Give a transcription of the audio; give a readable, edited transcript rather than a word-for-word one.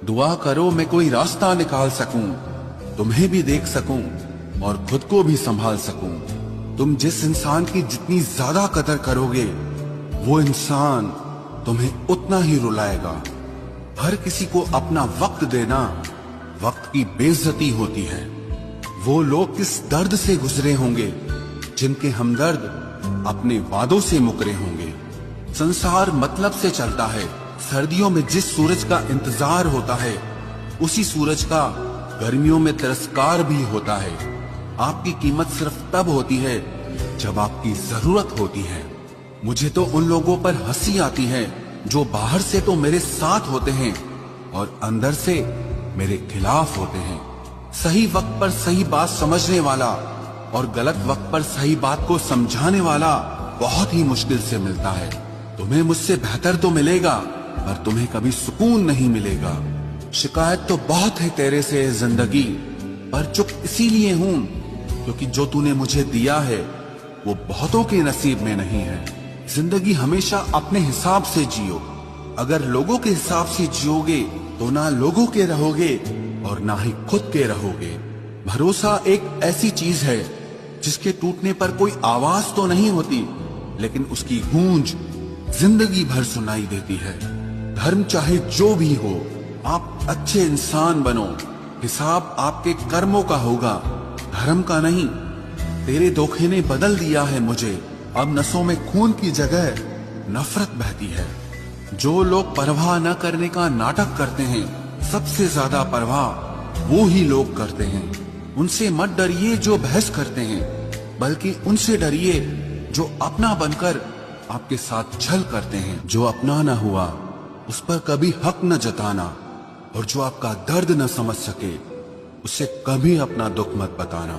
दुआ करो मैं कोई रास्ता निकाल सकूं, तुम्हें भी देख सकूं और खुद को भी संभाल सकूं। तुम जिस इंसान की जितनी ज्यादा कदर करोगे, वो इंसान तुम्हें उतना ही रुलाएगा। हर किसी को अपना वक्त देना वक्त की बेइज्जती होती है। वो लोग किस दर्द से गुजरे होंगे जिनके हमदर्द अपने वादों से मुकरे होंगे। संसार मतलब से चलता है। सर्दियों में जिस सूरज का इंतजार होता है, उसी सूरज का गर्मियों में तिरस्कार भी होता है। आपकी कीमत सिर्फ तब होती है जब आपकी जरूरत होती है। मुझे तो उन लोगों पर हंसी आती है जो बाहर से तो मेरे साथ होते हैं और अंदर से मेरे खिलाफ होते हैं। सही वक्त पर सही बात समझने वाला और गलत वक्त पर सही बात को समझाने वाला बहुत ही मुश्किल से मिलता है। तुम्हें मुझसे बेहतर तो मिलेगा, पर तुम्हें कभी सुकून नहीं मिलेगा। शिकायत तो बहुत है तेरे से जिंदगी, पर चुप इसीलिए हूं क्योंकि जो तूने मुझे दिया है वो बहुतों के नसीब में नहीं है। जिंदगी हमेशा अपने हिसाब से जियो। अगर लोगों के हिसाब से जियोगे तो ना लोगों के रहोगे और ना ही खुद के रहोगे। भरोसा एक ऐसी चीज है जिसके टूटने पर कोई आवाज तो नहीं होती, लेकिन उसकी गूंज जिंदगी भर सुनाई देती है। धर्म चाहे जो भी हो, आप अच्छे इंसान बनो। हिसाब आपके कर्मों का होगा, धर्म का नहीं। तेरे धोखे ने बदल दिया है मुझे। अब नसों में खून की जगह नफरत बहती है। जो लोग परवाह न करने का नाटक करते हैं, सबसे ज्यादा परवाह वो ही लोग करते हैं। उनसे मत डरिए जो बहस करते हैं, बल्कि उनसे डरिए जो अपना बनकर आपके साथ छल करते हैं। जो अपना न हुआ उस पर कभी हक न जताना, और जो आपका दर्द न समझ सके उससे कभी अपना दुख मत बताना।